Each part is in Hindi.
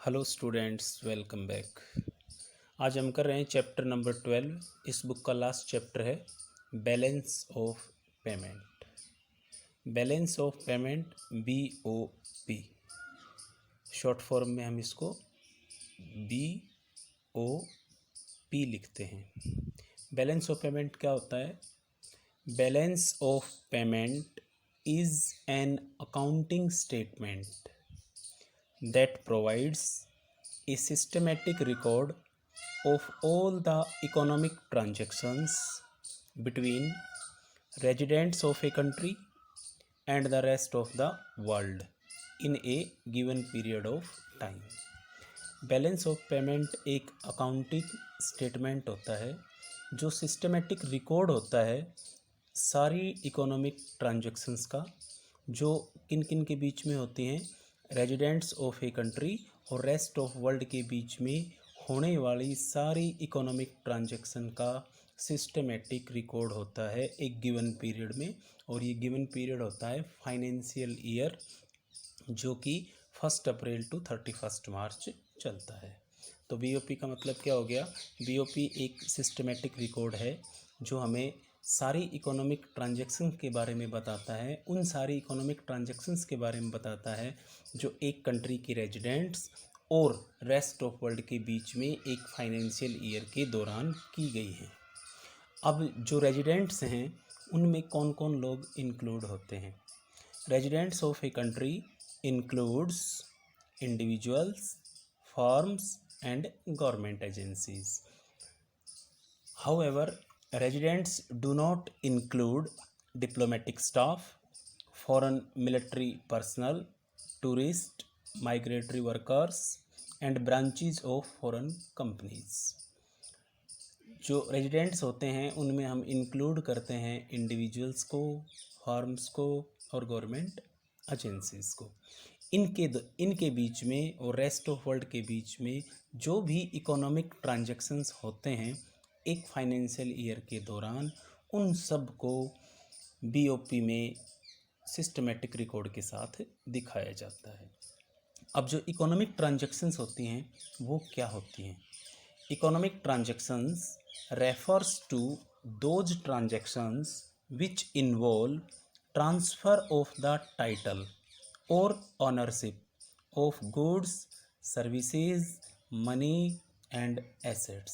Hello students, welcome back. आज हम कर रहे हैं चैप्टर नंबर 12। इस बुक का लास्ट चैप्टर है balance of payment. Balance of payment BOP, short form में हम इसको BOP लिखते हैं। बैलेंस ऑफ पेमेंट क्या होता है? Balance of payment is an accounting statement that provides a systematic record of all the economic transactions between residents of a country and the rest of the world in a given period of time. Balance of payment एक अकाउंटिंग स्टेटमेंट होता है जो सिस्टमेटिक रिकॉर्ड होता है सारी इकोनॉमिक ट्रांजैक्शंस का, जो किन किन के बीच में होती हैं, रेजिडेंट्स ऑफ ए कंट्री और रेस्ट ऑफ वर्ल्ड के बीच में होने वाली सारी इकोनॉमिक ट्रांजैक्शन का सिस्टमेटिक रिकॉर्ड होता है एक गिवन पीरियड में। और ये गिवन पीरियड होता है फाइनेंशियल ईयर, जो कि 1 अप्रैल टू 31 मार्च चलता है। तो BOP का मतलब क्या हो गया? BOP एक सिस्टमेटिक रिकॉर्ड है जो हमें सारी इकोनॉमिक ट्रांजैक्शन के बारे में बताता है, उन सारी इकोनॉमिक ट्रांजैक्शंस के बारे में बताता है जो एक कंट्री के रेजिडेंट्स और रेस्ट ऑफ वर्ल्ड के बीच में एक फाइनेंशियल ईयर के दौरान की गई हैं। अब जो रेजिडेंट्स हैं उनमें कौन कौन लोग इंक्लूड होते हैं? Residents of a country includes individuals, firms and government agencies. However, residents do not include diplomatic staff, foreign military personnel, tourist, migratory workers and branches of foreign companies. जो रेजिडेंट्स होते हैं उनमें हम इंक्लूड करते हैं इंडिविजुअल्स को, फर्म्स को और गवर्नमेंट एजेंसीज़ को। इनके बीच में और रेस्ट ऑफ वर्ल्ड के बीच में जो भी इकोनॉमिक ट्रांजैक्शंस होते हैं एक फाइनेंशियल ईयर के दौरान, उन सब को BOP में सिस्टमेटिक रिकॉर्ड के साथ दिखाया जाता है। अब जो इकोनॉमिक ट्रांजैक्शंस होती हैं वो क्या होती हैं? Economic transactions refers to those transactions which involve transfer of the title or ownership of goods, services, money and assets.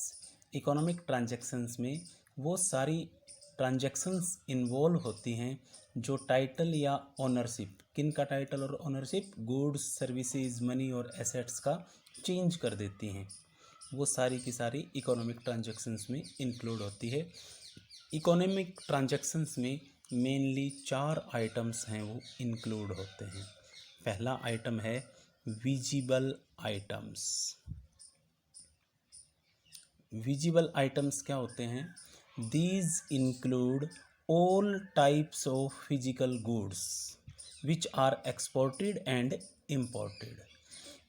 Economic transactions में वो सारी ट्रांजैक्शंस इन्वॉल्व होती हैं जो टाइटल या ओनरशिप, किन का टाइटल और ओनरशिप, गुड्स, सर्विसेज, मनी और एसेट्स का चेंज कर देती हैं। वो सारी की सारी इकोनॉमिक ट्रांजैक्शंस में इंक्लूड होती है। इकोनॉमिक ट्रांजैक्शंस में मेनली 4 आइटम्स हैं वो इंक्लूड होते हैं। पहला आइटम है विजिबल आइटम्स। विजिबल आइटम्स क्या होते हैं? These include all types of physical goods which are exported and imported.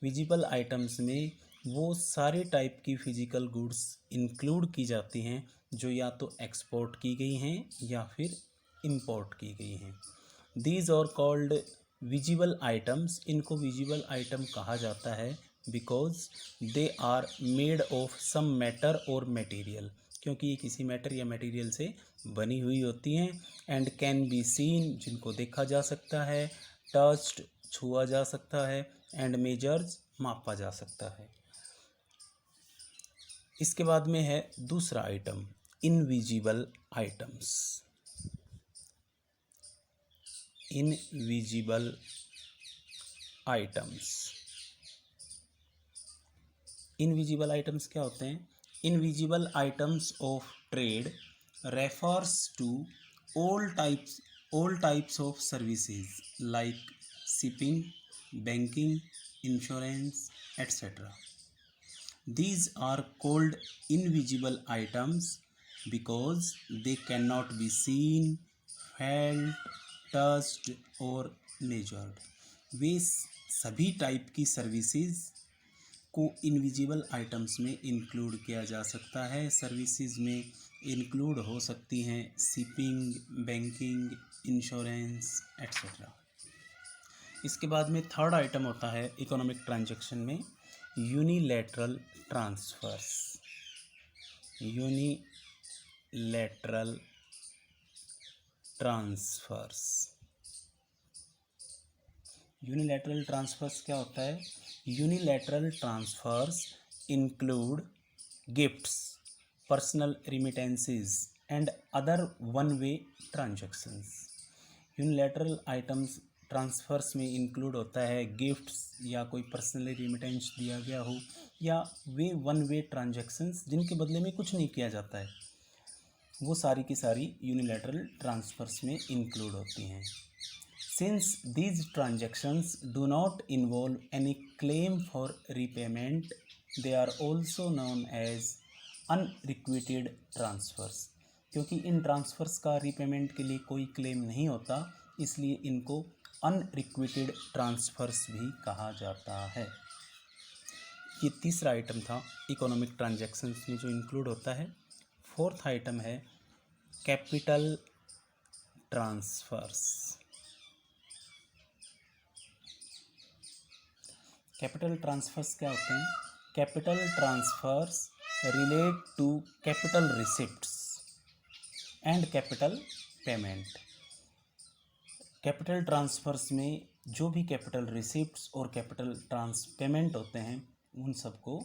Visible items में वो सारे टाइप की फ़िज़िकल गुड्स इंक्लूड की जाती हैं जो या तो एक्सपोर्ट की गई हैं या फिर इंपोर्ट की गई हैं। These are called visible items. इनको विजिबल आइटम कहा जाता है because they are made of some matter और मटेरियल, क्योंकि ये किसी मैटर या मटेरियल से बनी हुई होती हैं। एंड कैन बी सीन, जिनको देखा जा सकता है, टच्ड, छुआ जा सकता है, एंड मेजर्स, मापा जा सकता है। इसके बाद में है दूसरा item invisible items. Invisible items, invisible items क्या होते हैं? Invisible items of trade refers to all types of services like shipping, banking, insurance etcetera. These are called invisible items because they cannot be seen, felt, touched और measured. वे सभी टाइप की सर्विसेज को इनविजिबल आइटम्स में इंक्लूड किया जा सकता है। सर्विसेज में इंक्लूड हो सकती हैं शिपिंग, बैंकिंग, इंश्योरेंस एट्सेट्रा. इसके बाद में थर्ड आइटम होता है इकोनॉमिक ट्रांजैक्शन में unilateral transfers, unilateral transfers. Unilateral transfers क्या होता है? Unilateral transfers include gifts, personal remittances and other one way transactions. Unilateral items transfers में इंक्लूड होता है गिफ्ट्स या कोई पर्सनल रिमिटेंस दिया गया हो, या वे वन वे ट्रांजैक्शंस जिनके बदले में कुछ नहीं किया जाता है, वो सारी की सारी यूनिलैटरल ट्रांसफर्स में इंक्लूड होती हैं। Since these transactions do not involve any claim for repayment, they are also known as unrequited transfers। क्योंकि इन ट्रांसफर्स का रीपेमेंट के लिए कोई क्लेम नहीं होता, इसलिए इनको अनरिक्विटेड ट्रांसफर्स भी कहा जाता है। ये तीसरा आइटम था इकोनॉमिक ट्रांजैक्शंस में जो इंक्लूड होता है। फोर्थ आइटम है कैपिटल ट्रांसफर्स। कैपिटल ट्रांसफर्स क्या होते हैं? Capital transfers relate to capital receipts and capital payment. Capital transfers में जो भी कैपिटल रिसिप्ट्स और कैपिटल पेमेंट होते हैं उन सबको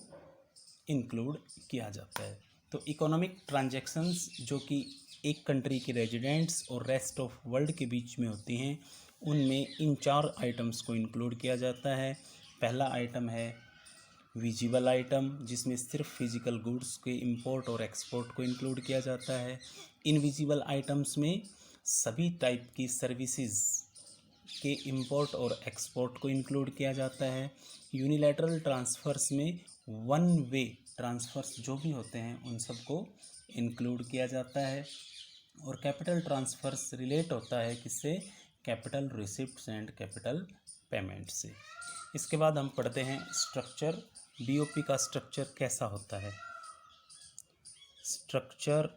इंक्लूड किया जाता है। तो इकोनॉमिक ट्रांजैक्शंस जो कि एक कंट्री के रेजिडेंट्स और रेस्ट ऑफ वर्ल्ड के बीच में होती हैं, उनमें इन 4 आइटम्स को इंक्लूड किया जाता है। पहला आइटम है विजिबल आइटम, जिसमें सिर्फ फिजिकल गुड्स के इंपोर्ट और एक्सपोर्ट को इंक्लूड किया जाता है। इनविजिबल आइटम्स में सभी टाइप की सर्विसेज के इंपोर्ट और एक्सपोर्ट को इंक्लूड किया जाता है। यूनिलैटरल ट्रांसफर्स में वन वे ट्रांसफर्स जो भी होते हैं उन सबको इंक्लूड किया जाता है। और कैपिटल ट्रांसफर्स रिलेट होता है किससे? Capital receipts and capital payment से। इसके बाद हम पढ़ते हैं स्ट्रक्चर। बीओपी का स्ट्रक्चर कैसा होता है? Structure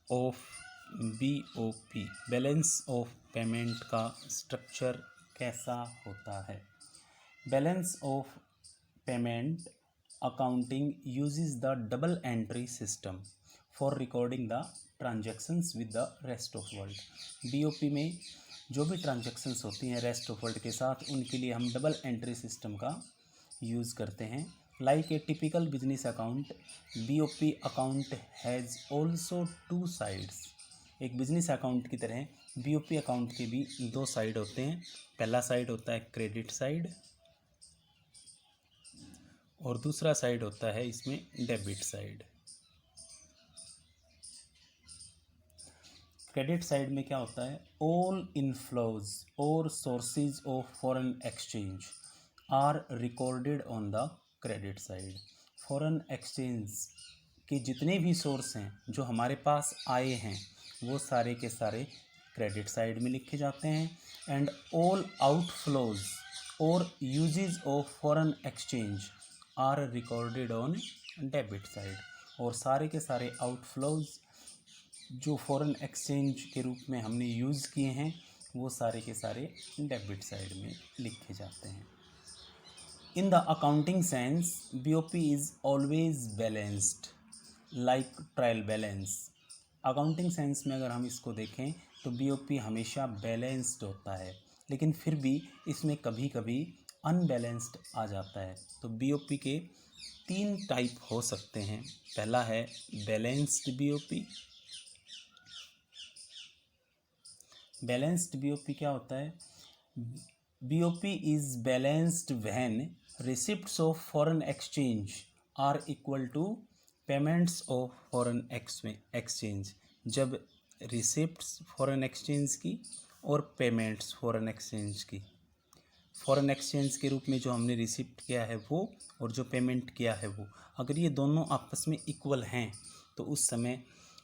of BOP, balance of payment का स्ट्रक्चर कैसा होता है? Balance of payment accounting uses the double entry system for recording the transactions with the rest of world। BOP में जो भी ट्रांजैक्शंस होती हैं रेस्ट ऑफ वर्ल्ड के साथ, उनके लिए हम डबल एंट्री सिस्टम का यूज़ करते हैं। Like a typical business account, BOP account has also 2 sides. एक बिजनेस अकाउंट की तरह बीओपी अकाउंट के भी 2 साइड होते हैं। पहला साइड होता है क्रेडिट साइड और दूसरा साइड होता है इसमें डेबिट साइड। क्रेडिट साइड में क्या होता है? ऑल इनफ्लोज और sources of foreign exchange are recorded on the credit side. Foreign exchange के जितने भी सोर्स हैं जो हमारे पास आए हैं वो सारे के सारे क्रेडिट साइड में लिखे जाते हैं। एंड ऑल आउटफ्लोज और uses of foreign exchange are recorded on debit side. और सारे के सारे आउटफ्लोज जो फॉरेन एक्सचेंज के रूप में हमने यूज़ किए हैं वो सारे के सारे डेबिट साइड में लिखे जाते हैं। In the accounting sense BOP is always balanced like trial balance. Accounting sense में अगर हम इसको देखें तो बीओपी हमेशा बैलेंस्ड होता है, लेकिन फिर भी इसमें कभी कभी अनबैलेंस्ड आ जाता है। तो बीओपी के 3 टाइप हो सकते हैं। पहला है बैलेंस्ड बीओपी। बैलेंस्ड बीओपी क्या होता है? BOP is balanced when receipts of foreign exchange are equal to payments of foreign exchange. जब रिसिप्ट्स फॉरेन एक्सचेंज की और पेमेंट्स फॉरेन एक्सचेंज की, फॉरेन एक्सचेंज के रूप में जो हमने रिसिप्ट किया है वो और जो पेमेंट किया है वो, अगर ये दोनों आपस में इक्वल हैं तो उस समय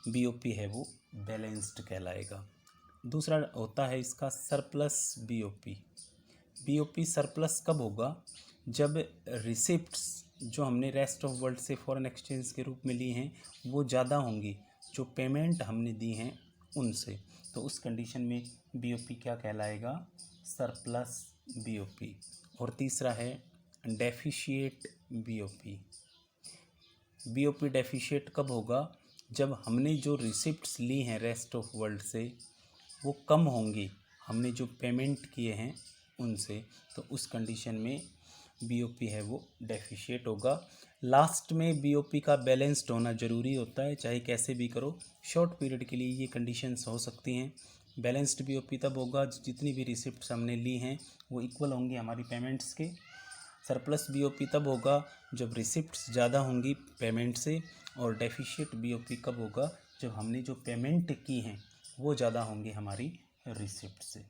बीओपी है वो बैलेंस्ड कहलाएगा। दूसरा होता है इसका सरप्लस बीओपी। बीओपी सरप्लस कब होगा? जब रिसिप्ट्स जो हमने रेस्ट ऑफ वर्ल्ड से फॉरेन एक्सचेंज के रूप में ली हैं वो ज़्यादा होंगी जो पेमेंट हमने दी हैं उनसे, तो उस कंडीशन में बीओपी क्या कहलाएगा? Surplus BOP. और तीसरा है डेफिशिएट बीओपी। बीओपी डेफिशिएट कब होगा? जब हमने जो रिसिप्ट्स ली हैं रेस्ट ऑफ वर्ल्ड से वो कम होंगी हमने जो पेमेंट किए हैं उनसे, तो उस कंडीशन में बीओपी है वो डेफिशिएट होगा। लास्ट में बीओपी का बैलेंस्ड होना ज़रूरी होता है, चाहे कैसे भी करो। शॉर्ट पीरियड के लिए ये कंडीशंस हो सकती हैं। बैलेंस्ड बीओपी तब होगा जितनी भी रिसिप्ट्स हमने ली हैं वो इक्वल होंगी हमारी पेमेंट्स के। सरप्लस बीओपी तब होगा जब रिसिप्ट्स ज़्यादा होंगी पेमेंट से। और डेफिशिएट बीओपी कब होगा? जब हमने जो पेमेंट की हैं वो ज़्यादा होंगी हमारी रिसिप्ट से।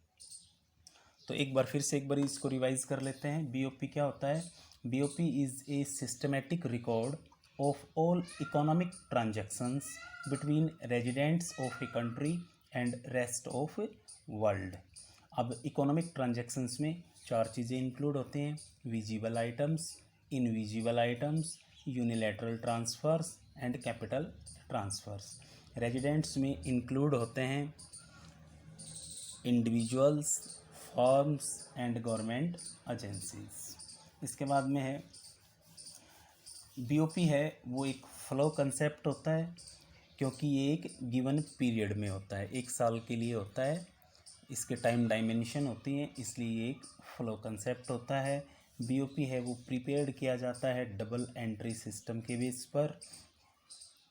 तो एक बार फिर से एक बार इसको रिवाइज कर लेते हैं। बीओपी क्या होता है? BOP is a systematic record of all economic transactions between residents of a country and rest of world. अब इकोनॉमिक ट्रांजैक्शंस में चार चीज़ें इंक्लूड होती हैं: visible items, invisible items, unilateral transfers and capital transfers. Residents में इंक्लूड होते हैं individuals, firms and government agencies. इसके बाद में है बीओपी है वो एक फ्लो कंसेप्ट होता है, क्योंकि ये एक गिवन पीरियड में होता है, एक साल के लिए होता है। इसके टाइम डायमेंशन होती हैं, इसलिए ये एक फ्लो कंसेप्ट होता है। बीओपी है वो प्रिपेयर्ड किया जाता है डबल एंट्री सिस्टम के बेस पर,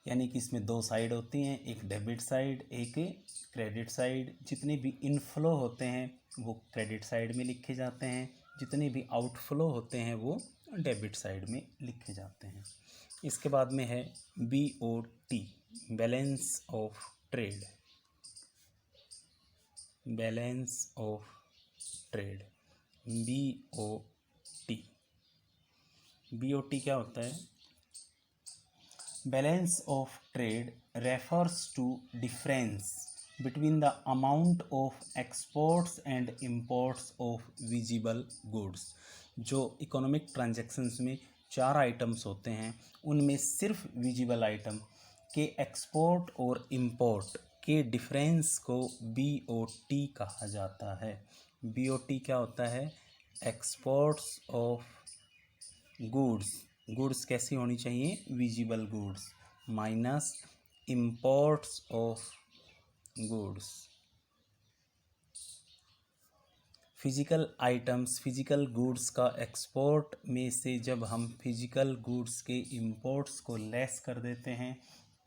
यानी कि इसमें दो साइड होती हैं, एक डेबिट साइड, एक क्रेडिट साइड। जितने भी इनफ्लो होते हैं वो क्रेडिट साइड में लिखे जाते हैं, जितने भी आउटफ्लो होते हैं वो डेबिट साइड में लिखे जाते हैं। इसके बाद में है BOT, balance of trade. Balance of trade, BOT. BOT क्या होता है? Balance of trade refers to difference between the amount of exports and imports of visible goods। जो इकोनॉमिक ट्रांजैक्शंस में चार आइटम्स होते हैं उनमें सिर्फ विजिबल आइटम के एक्सपोर्ट और इंपोर्ट के डिफरेंस को बीओटी कहा जाता है। बीओटी क्या होता है? एक्सपोर्ट्स ऑफ गुड्स, गुड्स कैसी होनी चाहिए? Visible goods, minus imports of goods, physical items, physical goods का एक्सपोर्ट में से जब हम फिजिकल गुड्स के इंपोर्ट्स को लेस कर देते हैं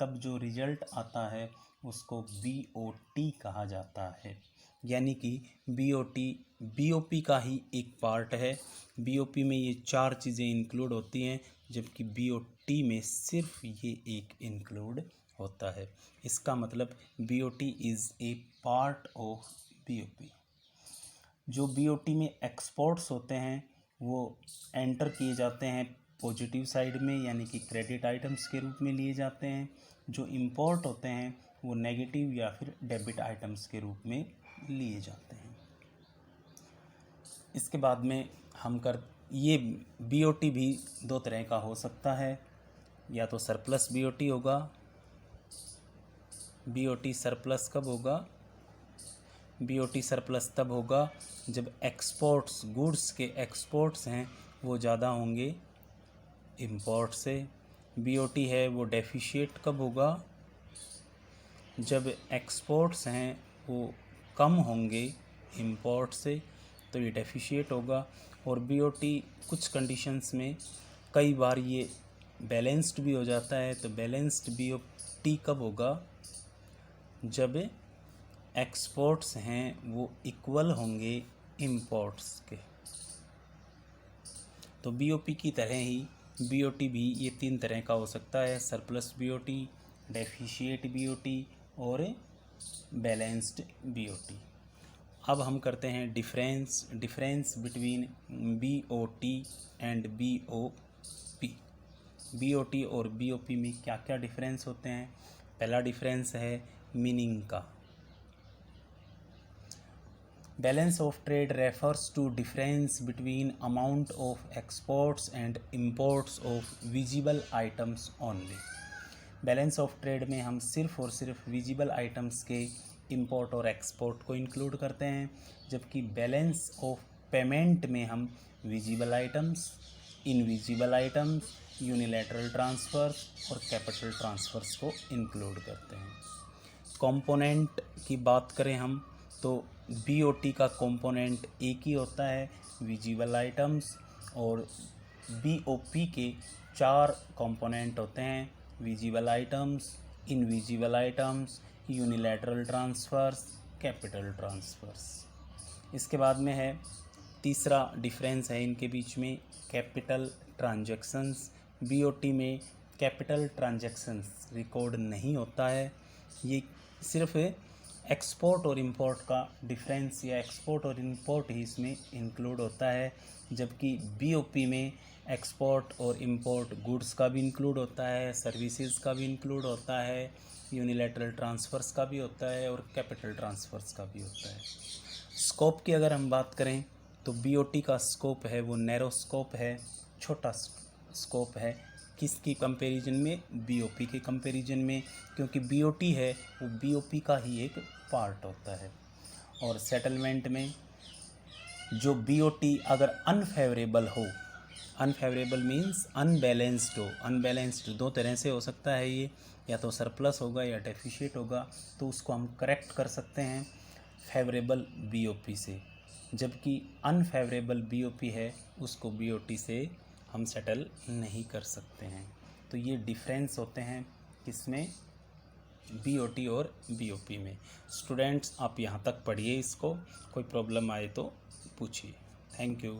तब जो रिजल्ट आता है उसको बीओटी कहा जाता है। यानी कि बीओटी बीओपी का ही एक पार्ट है। बीओपी में ये चार चीज़ें इंक्लूड होती हैं, जबकि बीओटी में सिर्फ ये एक इंक्लूड होता है। इसका मतलब BOT is a part of BOP. जो बीओटी में एक्सपोर्ट्स होते हैं वो एंटर किए जाते हैं पॉजिटिव साइड में, यानी कि क्रेडिट आइटम्स के रूप में लिए जाते हैं। जो इंपोर्ट होते हैं वो नेगेटिव या फिर डेबिट आइटम्स के रूप में लिए जाते हैं। इसके बाद में ये बीओटी भी दो तरह का हो सकता है, या तो सरप्लस बीओटी होगा। बीओटी सरप्लस कब होगा? बीओटी सरप्लस तब होगा जब एक्सपोर्ट्स, गुड्स के एक्सपोर्ट्स हैं वो ज़्यादा होंगे इंपोर्ट से। बीओटी है वो डेफिशिएट कब होगा? जब एक्सपोर्ट्स हैं वो कम होंगे इंपोर्ट से, तो ये डेफिशिएट होगा। और बीओटी कुछ कंडीशंस में कई बार ये बैलेंस्ड भी हो जाता है। तो बैलेंस्ड बीओटी कब होगा? जब एक्सपोर्ट्स हैं वो इक्वल होंगे इंपोर्ट्स के। तो बीओपी की तरह ही बीओटी भी ये तीन तरह का हो सकता है: सरप्लस बीओटी, डेफिशिएट बीओटी और बैलेंस्ड बीओटी। अब हम करते हैं difference between BOT and BOP. BOT और बीओपी में क्या क्या डिफरेंस होते हैं? पहला डिफरेंस है मीनिंग का। Balance of trade refers to difference between amount of exports and imports of visible items only. Balance of trade में हम सिर्फ और सिर्फ विजिबल आइटम्स के इंपोर्ट और एक्सपोर्ट को इंक्लूड करते हैं, जबकि बैलेंस ऑफ पेमेंट में हम visible items, invisible items, unilateral transfers और कैपिटल ट्रांसफ़र्स को इंक्लूड करते हैं। कंपोनेंट की बात करें हम तो बीओटी का कंपोनेंट एक ही होता है, विजिबल आइटम्स, और बीओपी के 4 कंपोनेंट होते हैं, visible items, invisible items, unilateral transfers, capital transfers. इसके बाद में है तीसरा डिफरेंस है इनके बीच में, कैपिटल ट्रांजैक्शंस। बीओटी में कैपिटल ट्रांजैक्शंस रिकॉर्ड नहीं होता है, ये सिर्फ एक्सपोर्ट और इंपोर्ट का डिफरेंस या एक्सपोर्ट और इंपोर्ट ही इसमें इंक्लूड होता है, जबकि बीओपी में एक्सपोर्ट और इंपोर्ट गुड्स का भी इंक्लूड होता है, सर्विसेज का भी इंक्लूड होता है, यूनिलैटरल ट्रांसफ़र्स का भी होता है और कैपिटल ट्रांसफ़र्स का भी होता है। स्कोप की अगर हम बात करें तो बीओटी का स्कोप है वो नैरो स्कोप है, छोटा स्कोप है, किसकी कंपैरिजन में, बीओपी के कंपैरिजन में, क्योंकि बीओटी है वो बीओपी का ही एक पार्ट होता है। और सेटलमेंट में जो बीओटी अगर अनफेवरेबल हो, अनफेवरेबल मीन्स अनबैलेंस्ड हो, अनबैलेंस्ड 2 तरह से हो सकता है, ये या तो सरप्लस होगा या डेफिशिएट होगा, तो उसको हम करेक्ट कर सकते हैं फेवरेबल बीओपी से, जबकि अनफेवरेबल बीओपी है उसको बीओटी से हम सेटल नहीं कर सकते हैं। तो ये डिफरेंस होते हैं किसमें, बीओटी और बीओपी में। स्टूडेंट्स आप यहाँ तक पढ़िए इसको, कोई प्रॉब्लम आए तो पूछिए। Thank you.